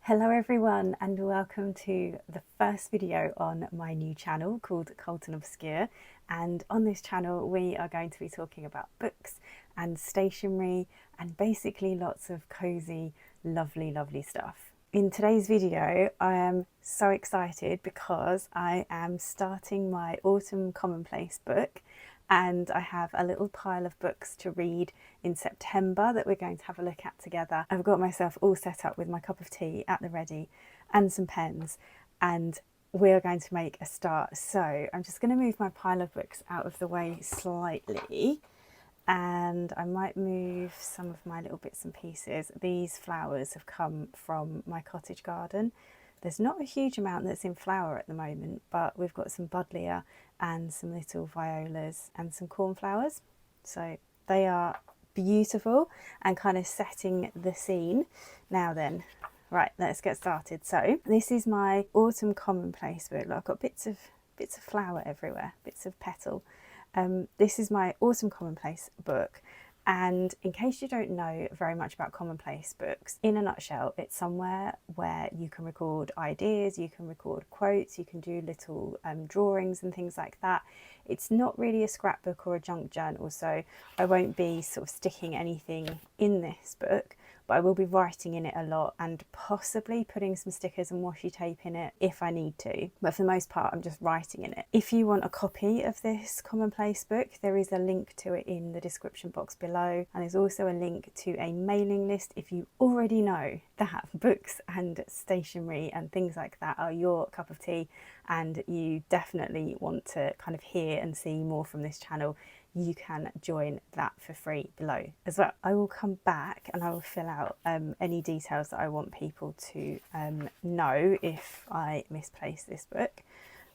Hello everyone and welcome to the first video on my new channel called Autumn Obscure, and on this channel we are going to be talking about books and stationery and basically lots of cozy lovely stuff. In today's video I am so excited because I am starting my Autumn Commonplace book, and I have a little pile of books to read in September that we're going to have a look at together. I've got myself all set up with my cup of tea at the ready and some pens, and we're going to make a start. So I'm just going to move my pile of books out of the way slightly, and I might move some of my little bits and pieces. These flowers have come from my cottage garden. There's not a huge amount that's in flower at the moment, but we've got some buddleia and some little violas and some cornflowers. So they are beautiful and kind of setting the scene. Now then, right, let's get started. So this is my Autumn Commonplace book. I've got bits of flower everywhere, bits of petal. This is my Autumn Commonplace book. And in case you don't know very much about commonplace books, in a nutshell, it's somewhere where you can record ideas, you can record quotes, you can do little drawings and things like that. It's not really a scrapbook or a junk journal, so I won't be sort of sticking anything in this book, but I will be writing in it a lot and possibly putting some stickers and washi tape in it if I need to. But for the most part, I'm just writing in it. If you want a copy of this commonplace book, there is a link to it in the description box below. And there's also a link to a mailing list if you already know that books and stationery and things like that are your cup of tea and you definitely want to kind of hear and see more from this channel. You can join that for free below as well. I will come back and I will fill out any details that I want people to know if I misplace this book.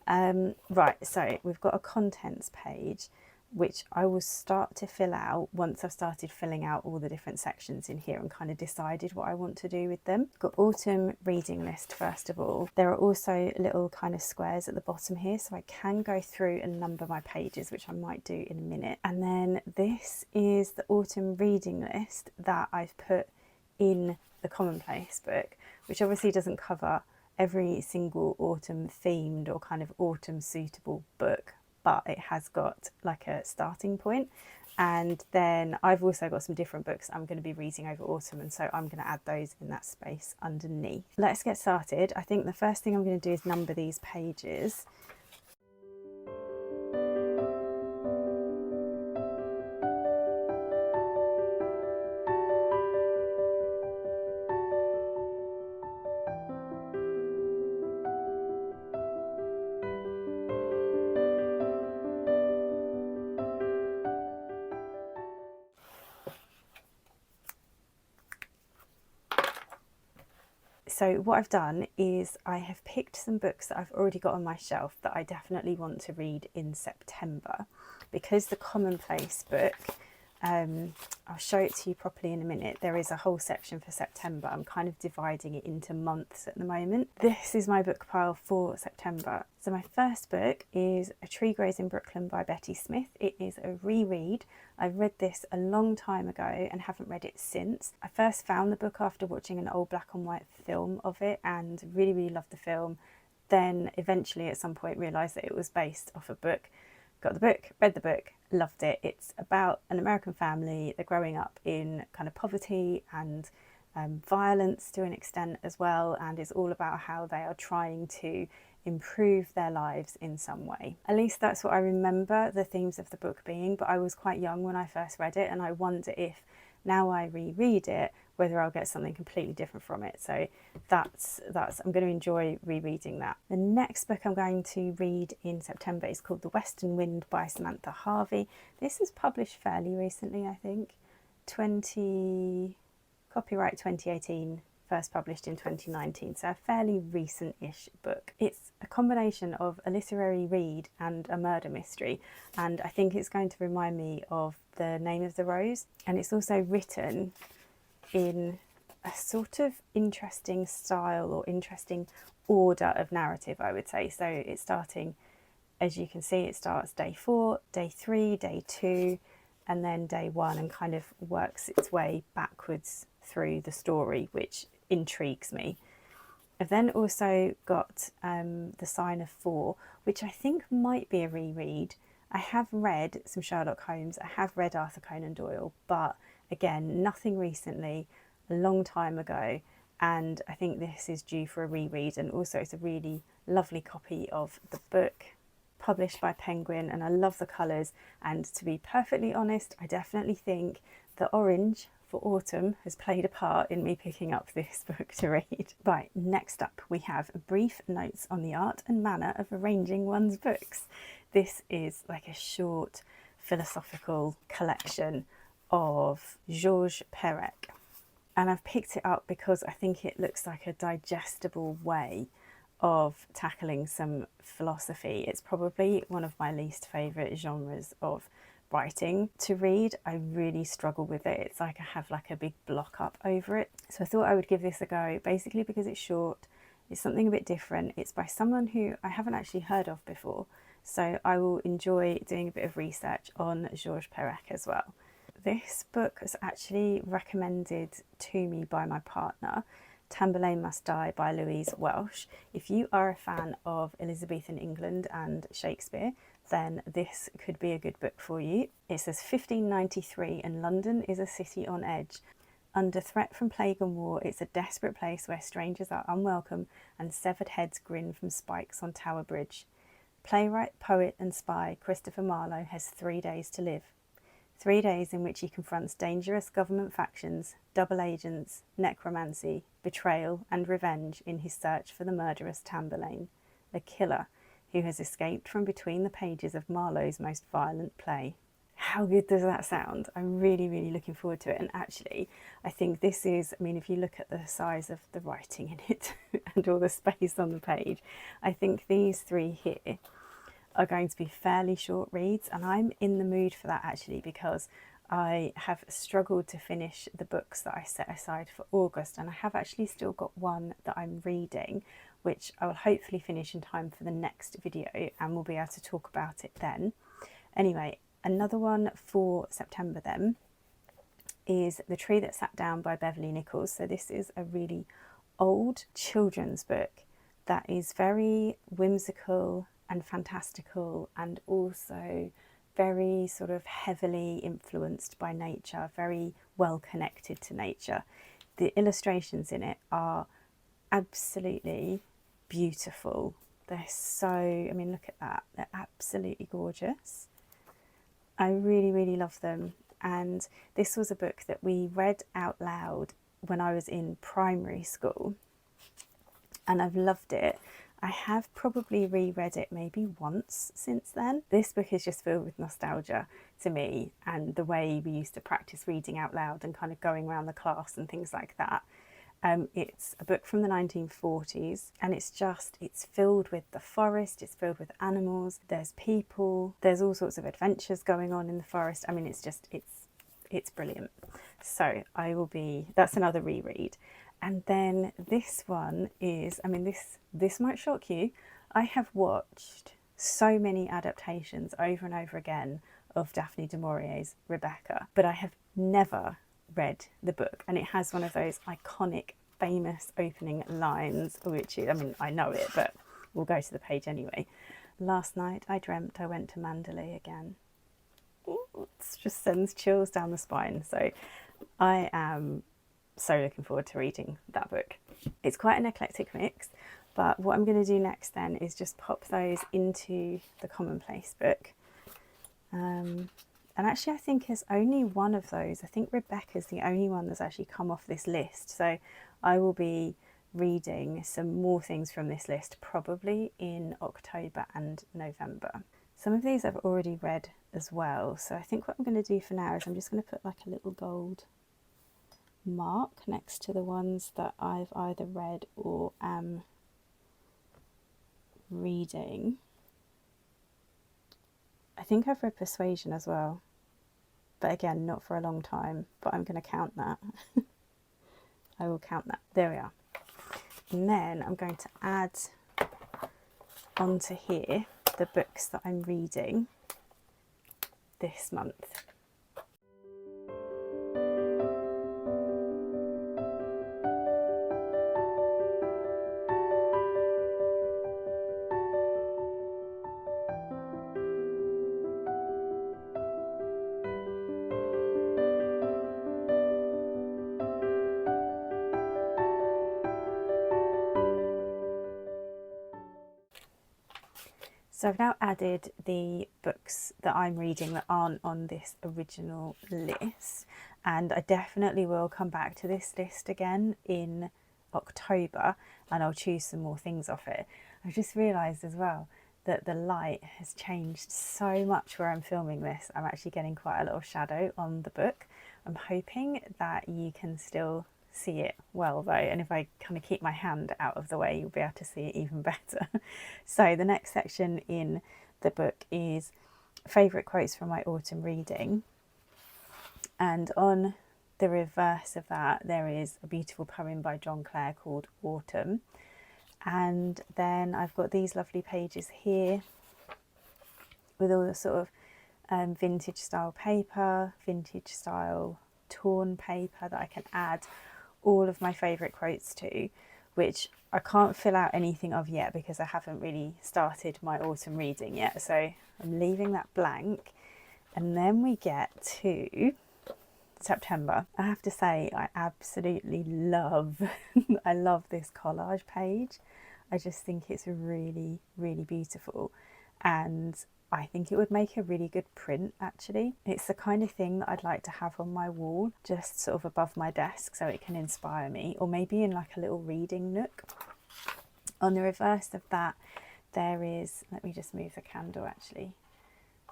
Right, so we've got a contents page which I will start to fill out once I've started filling out all the different sections in here and kind of decided what I want to do with them. Got autumn reading list first of all. There are also little kind of squares at the bottom here, so I can go through and number my pages, which I might do in a minute. And then this is the autumn reading list that I've put in the commonplace book, which obviously doesn't cover every single autumn themed or kind of autumn suitable book, but it has got like a starting point. And then I've also got some different books I'm going to be reading over autumn, and so I'm going to add those in that space underneath. Let's get started. I think the first thing I'm going to do is number these pages. So what I've done is I have picked some books that I've already got on my shelf that I definitely want to read in September. Because the commonplace book, I'll show it to you properly in a minute, there is a whole section for September. I'm kind of dividing it into months at the moment. This is my book pile for September. So my first book is A Tree Grows in Brooklyn by Betty Smith. It is a reread. I read this a long time ago and haven't read it since. I first found the book after watching an old black and white film of it and really loved the film. Then eventually at some point realised that it was based off a book. Got the book, read the book, loved it. It's about an American family. They're growing up in kind of poverty and violence to an extent as well, and it's all about how they are trying to improve their lives in some way. At least that's what I remember the themes of the book being, but I was quite young when I first read it, and I wonder if now I reread it whether I'll get something completely different from it. So that's I'm going to enjoy rereading that. The next book I'm going to read in September is called The Western Wind by Samantha Harvey. This was published fairly recently, I think. Copyright 2018, first published in 2019, so a fairly recent-ish book. It's a combination of a literary read and a murder mystery, and I think it's going to remind me of The Name of the Rose, and it's also written in a sort of interesting style or interesting order of narrative, I would say. So it's starting, as you can see, it starts day 4, day 3, day 2, and then day 1, and kind of works its way backwards through the story, which intrigues me. I've then also got The Sign of Four, which I think might be a reread. I have read some Sherlock Holmes, I have read Arthur Conan Doyle, but again, nothing recently, a long time ago, and I think this is due for a reread. And also it's a really lovely copy of the book, published by Penguin, and I love the colours. And to be perfectly honest, I definitely think the orange for autumn has played a part in me picking up this book to read. Right, next up we have Brief Notes on the Art and Manner of Arranging One's Books. This is like a short philosophical collection of Georges Perec, and I've picked it up because I think it looks like a digestible way of tackling some philosophy. It's probably one of my least favourite genres of writing to read. I really struggle with it. It's like I have like a big block up over it. So I thought I would give this a go, basically because it's short, it's something a bit different. It's by someone who I haven't actually heard of before, so I will enjoy doing a bit of research on Georges Perec as well. This book was actually recommended to me by my partner, Tamburlaine Must Die by Louise Welsh. If you are a fan of Elizabethan England and Shakespeare, then this could be a good book for you. It says 1593 and London is a city on edge. Under threat from plague and war, it's a desperate place where strangers are unwelcome and severed heads grin from spikes on Tower Bridge. Playwright, poet and spy Christopher Marlowe has 3 days to live. 3 days in which he confronts dangerous government factions, double agents, necromancy, betrayal and revenge in his search for the murderous Tamburlaine, a killer who has escaped from between the pages of Marlowe's most violent play. How good does that sound? I'm really, really looking forward to it. And actually, I think this is, I mean, if you look at the size of the writing in it and all the space on the page, I think these three here are going to be fairly short reads, and I'm in the mood for that actually, because I have struggled to finish the books that I set aside for August, and I have actually still got one that I'm reading, which I will hopefully finish in time for the next video, and we'll be able to talk about it then. Anyway, another one for September then is The Tree That Sat Down by Beverly Nichols. So this is a really old children's book that is very whimsical and fantastical, and also very sort of heavily influenced by nature, very well connected to nature. The illustrations in it are absolutely beautiful. They're so, I mean, look at that, they're absolutely gorgeous. I really, really love them. And this was a book that we read out loud when I was in primary school, and I've loved it. I have probably reread it maybe once since then. This book is just filled with nostalgia to me, and the way we used to practice reading out loud and kind of going around the class and things like that. It's a book from the 1940s, and it's filled with the forest, it's filled with animals, there's people, there's all sorts of adventures going on in the forest. I mean, it's brilliant. So that's another reread. And then this one is, I mean, this might shock you. I have watched so many adaptations over and over again of Daphne du Maurier's Rebecca, but I have never read the book. And it has one of those iconic, famous opening lines, which is, I mean, I know it, but we'll go to the page anyway. Last night I dreamt I went to Mandalay again. Ooh, it just sends chills down the spine. So I am so looking forward to reading that book. It's quite an eclectic mix, but what I'm going to do next then is just pop those into the Commonplace Book. And actually I think there's only one of those. I think Rebecca's the only one that's actually come off this list. So I will be reading some more things from this list probably in October and November. Some of these I've already read as well. So I think what I'm going to do for now is I'm just going to put like a little gold mark next to the ones that I've either read or am reading. I think I've read Persuasion as well, but again, not for a long time, but I'm going to count that. I will count that. There we are. And then I'm going to add onto here the books that I'm reading this month. So I've now added the books that I'm reading that aren't on this original list, and I definitely will come back to this list again in October and I'll choose some more things off it. I've just realised as well that the light has changed so much where I'm filming this. I'm actually getting quite a little shadow on the book. I'm hoping that you can still see it well though, and if I kind of keep my hand out of the way you'll be able to see it even better. So the next section in the book is favourite quotes from my autumn reading, and on the reverse of that there is a beautiful poem by John Clare called Autumn. And then I've got these lovely pages here with all the sort of vintage style paper, vintage style torn paper that I can add all of my favourite quotes to, which I can't fill out anything of yet because I haven't really started my autumn reading yet, so I'm leaving that blank. And then we get to September. I have to say I absolutely love I love this collage page. I just think it's really, really beautiful, and I think it would make a really good print actually. It's the kind of thing that I'd like to have on my wall, just sort of above my desk so it can inspire me, or maybe in like a little reading nook. On the reverse of that there is, let me just move the candle actually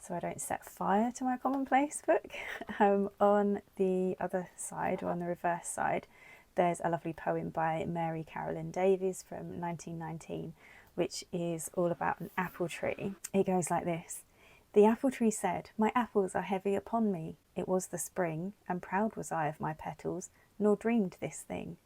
so I don't set fire to my commonplace book. On the other side, or on the reverse side, there's a lovely poem by Mary Carolyn Davies from 1919, which is all about an apple tree. It goes like this. The apple tree said, "My apples are heavy upon me. It was the spring, and proud was I of my petals, nor dreamed this thing,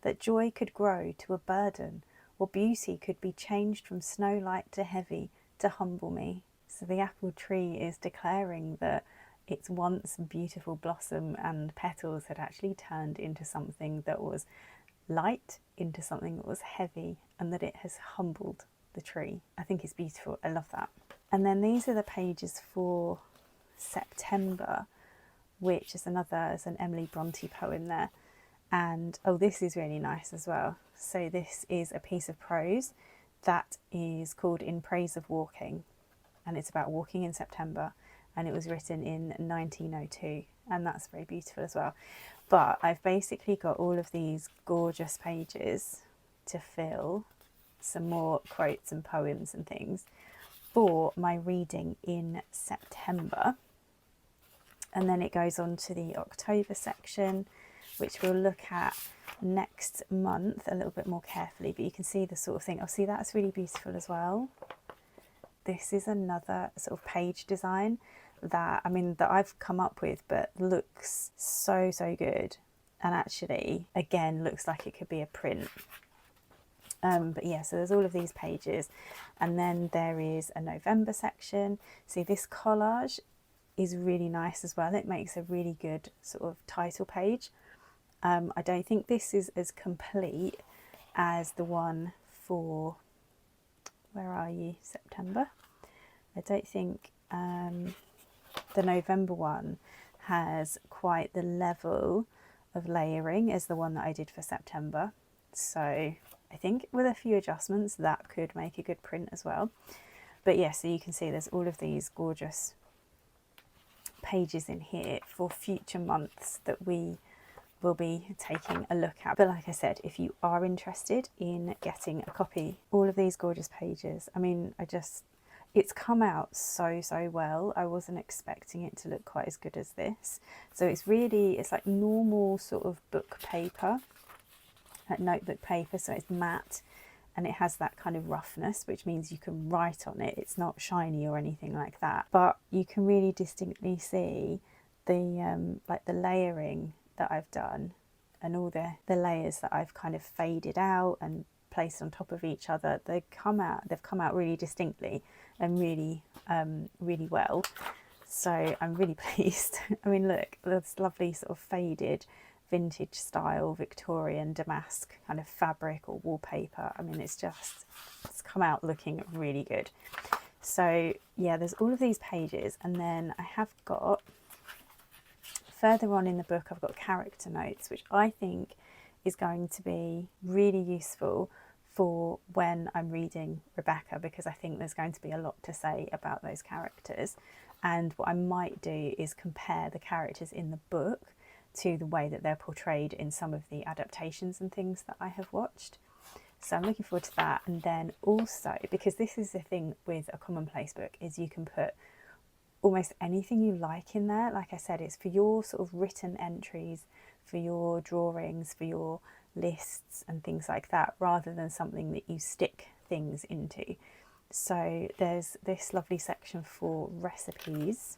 that joy could grow to a burden, or beauty could be changed from snow light to heavy, to humble me." So the apple tree is declaring that its once beautiful blossom and petals had actually turned into something that was light, into something that was heavy, and that it has humbled the tree. I think it's beautiful. I love that. And then these are the pages for September, which is there's an Emily Bronte poem there. And oh, this is really nice as well. So this is a piece of prose that is called In Praise of Walking, and it's about walking in September, and it was written in 1902, and that's very beautiful as well. But I've basically got all of these gorgeous pages to fill some more quotes and poems and things for my reading in September. And then it goes on to the October section, which we'll look at next month a little bit more carefully, but you can see the sort of thing. Oh, see, that's really beautiful as well. This is another sort of page design that I've come up with, but looks so good, and actually again looks like it could be a print. But yeah, so there's all of these pages, and then there is a November section. See, this collage is really nice as well. It makes a really good sort of title page. I don't think this is as complete as the one for, where are you, September? I don't think the November one has quite the level of layering as the one that I did for September. So I think with a few adjustments that could make a good print as well. But yeah, so you can see there's all of these gorgeous pages in here for future months that we will be taking a look at. But like I said, if you are interested in getting a copy, all of these gorgeous pages, it's come out so well. I wasn't expecting it to look quite as good as this. So it's like normal sort of book paper, like notebook paper, so it's matte and it has that kind of roughness, which means you can write on it. It's not shiny or anything like that, but you can really distinctly see the like the layering that I've done, and all the layers that I've kind of faded out and placed on top of each other. They've come out really distinctly and really well, so I'm really pleased. I mean, look, this lovely sort of faded vintage style Victorian damask kind of fabric or wallpaper. I mean, it's come out looking really good. So yeah, there's all of these pages, and then I have got further on in the book, I've got character notes, which I think is going to be really useful for when I'm reading Rebecca, because I think there's going to be a lot to say about those characters. And what I might do is compare the characters in the book to the way that they're portrayed in some of the adaptations and things that I have watched. So I'm looking forward to that. And then also, because this is the thing with a commonplace book, is you can put almost anything you like in there. Like I said, it's for your sort of written entries, for your drawings, for your lists and things like that, rather than something that you stick things into. So there's this lovely section for recipes.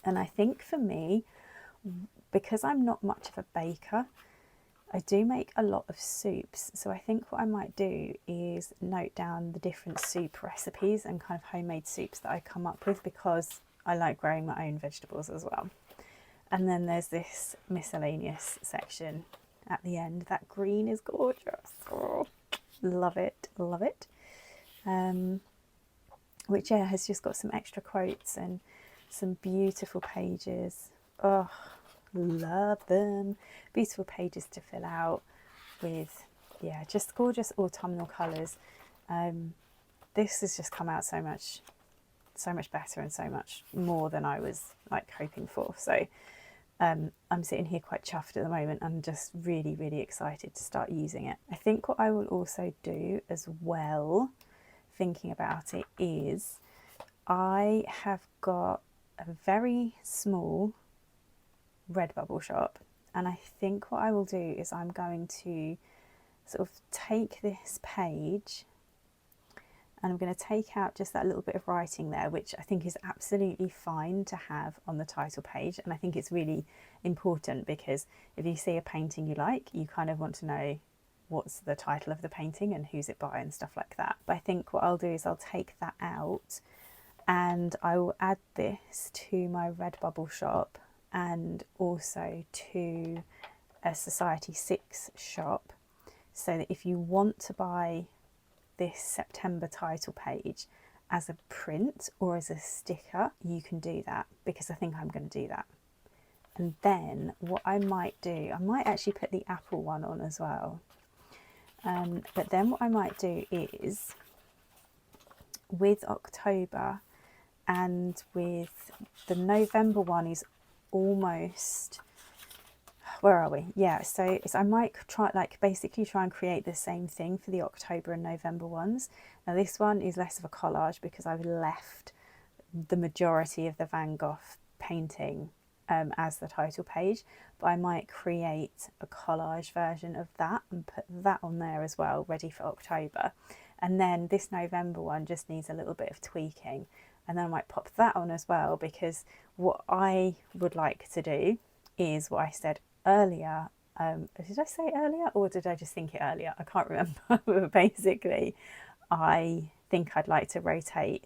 And I think for me, because I'm not much of a baker, I do make a lot of soups. So I think what I might do is note down the different soup recipes and kind of homemade soups that I come up with, because I like growing my own vegetables as well. And then there's this miscellaneous section at the end. That green is gorgeous. Oh, love it, love it. Which, yeah, has just got some extra quotes and some beautiful pages. Oh, love them. Beautiful pages to fill out with, yeah, just gorgeous autumnal colours. This has just come out so much better and so much more than I was like hoping for. So I'm sitting here quite chuffed at the moment. I'm just really, really excited to start using it. I think what I will also do as well, thinking about it, is I have got a very small Redbubble shop, and I think what I will do is I'm going to sort of take this page and I'm going to take out just that little bit of writing there, which I think is absolutely fine to have on the title page. And I think it's really important, because if you see a painting you like, you kind of want to know what's the title of the painting and who's it by and stuff like that. But I think what I'll do is I'll take that out and I will add this to my Redbubble shop and also to a Society 6 shop, so that if you want to buy this September title page as a print or as a sticker, you can do that, because I think I'm going to do that. And then what I might do, I might actually put the apple one on as well. But then what I might do is, with October and with the November one is almost, where are we? Yeah, so I might try, like, basically try and create the same thing for the October and November ones. Now this one is less of a collage, because I've left the majority of the Van Gogh painting as the title page, but I might create a collage version of that and put that on there as well, ready for October. And then this November one just needs a little bit of tweaking, and then I might pop that on as well, because what I would like to do is what I said earlier. Did I say earlier, or did I just think it earlier? I can't remember. But basically, I think I'd like to rotate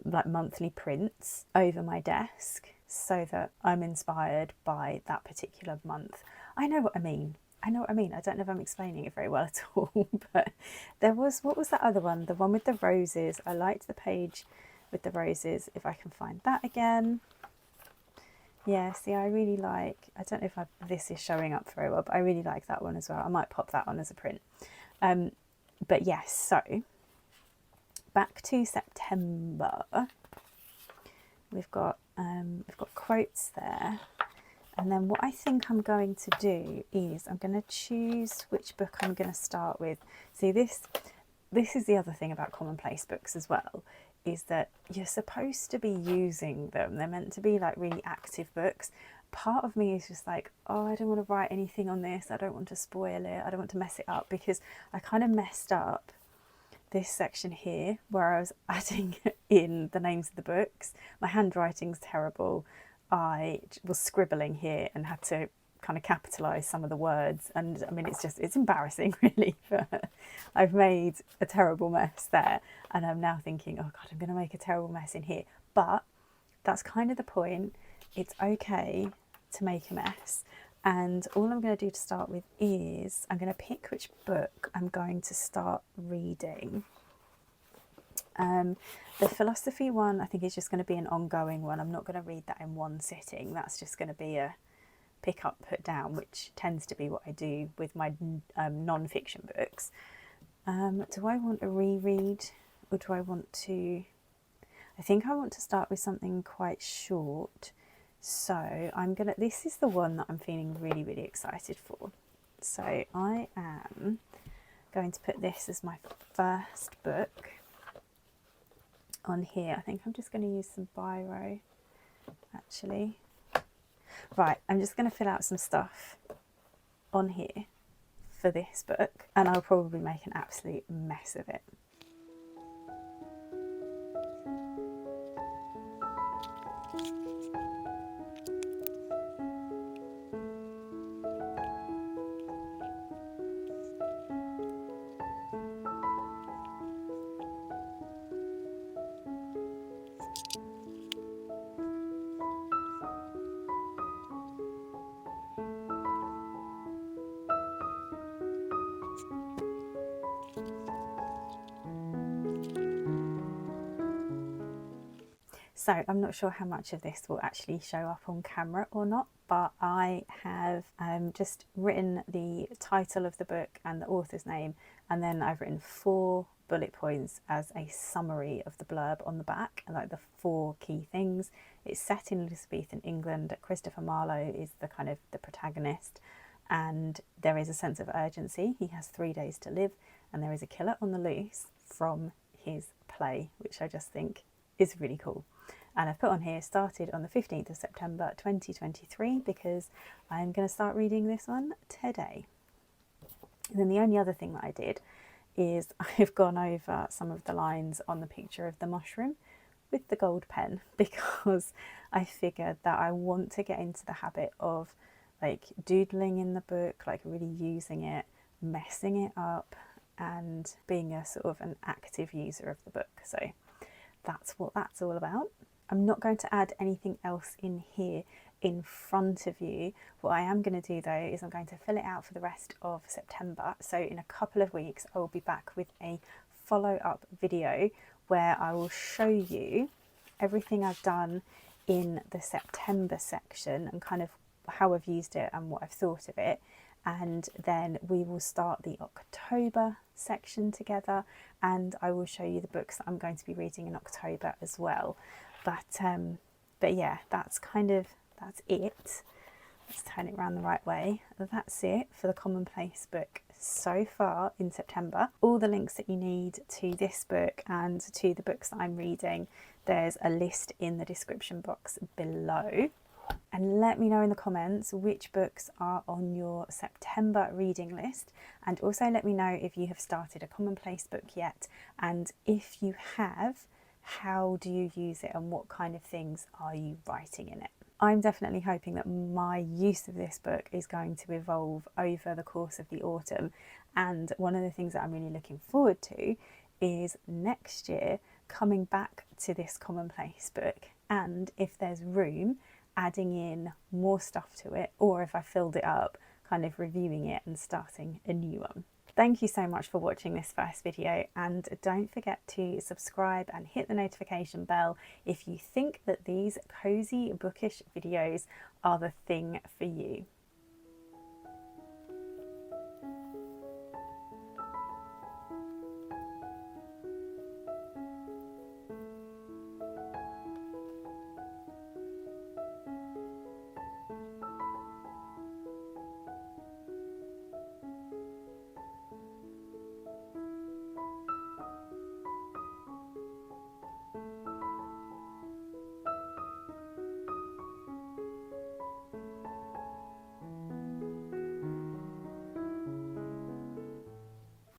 like monthly prints over my desk, so that I'm inspired by that particular month. I know what I mean. I know what I mean. I don't know if I'm explaining it very well at all, but there was, what was that other one? The one with the roses. I liked the page with the roses. If I can find that again. Yeah, see, I really like, I don't know if this is showing up very well, but I really like that one as well. I might pop that on as a print. But yes, so back to September. We've got quotes there. And then what I think I'm going to do is I'm going to choose which book I'm going to start with. See, this is the other thing about commonplace books as well, is that you're supposed to be using them. They're meant to be like really active books. Part of me is just like, oh, I don't want to write anything on this. I don't want to spoil it. I don't want to mess it up, because I kind of messed up this section here where I was adding in the names of the books. My handwriting's terrible. I was scribbling here and had to kind of capitalise some of the words, and I mean, it's embarrassing really. I've made a terrible mess there, and I'm now thinking, oh god, I'm going to make a terrible mess in here. But that's kind of the point. It's okay to make a mess, and all I'm going to do to start with is I'm going to pick which book I'm going to start reading. The philosophy one, I think, is just going to be an ongoing one. I'm not going to read that in one sitting. That's just going to be a pick up, put down, which tends to be what I do with my non-fiction books. Do I want to reread, or do I want to... I think I want to start with something quite short. So this is the one that I'm feeling really, really excited for. So I am going to put this as my first book on here. I think I'm just going to use some biro, actually. Right, I'm just going to fill out some stuff on here for this book, and I'll probably make an absolute mess of it. So I'm not sure how much of this will actually show up on camera or not, but I have just written the title of the book and the author's name, and then I've written 4 bullet points as a summary of the blurb on the back, like the 4 key things. It's set in Elizabethan England. Christopher Marlowe is the protagonist, and there is a sense of urgency. He has 3 days to live, and there is a killer on the loose from his play, which I just think is really cool. And I've put on here, started on the 15th of September 2023, because I'm going to start reading this one today. And then the only other thing that I did is I've gone over some of the lines on the picture of the mushroom with the gold pen, because I figured that I want to get into the habit of like doodling in the book, like really using it, messing it up, and being a sort of an active user of the book. So that's what that's all about. I'm not going to add anything else in here in front of you. What I am going to do though is I'm going to fill it out for the rest of September. So in a couple of weeks I will be back with a follow-up video where I will show you everything I've done in the September section and kind of how I've used it and what I've thought of it. And then we will start the October section together, and I will show you the books that I'm going to be reading in October as well. But yeah, that's it. Let's turn it around the right way. That's it for the Commonplace book so far in September. All the links that you need to this book and to the books that I'm reading, there's a list in the description box below. And let me know in the comments which books are on your September reading list, and also let me know if you have started a Commonplace book yet, and if you have, how do you use it and what kind of things are you writing in it. I'm definitely hoping that my use of this book is going to evolve over the course of the autumn, and one of the things that I'm really looking forward to is next year coming back to this Commonplace book, and if there's room, adding in more stuff to it, or if I filled it up, kind of reviewing it and starting a new one. Thank you so much for watching this first video, and don't forget to subscribe and hit the notification bell if you think that these cozy bookish videos are the thing for you.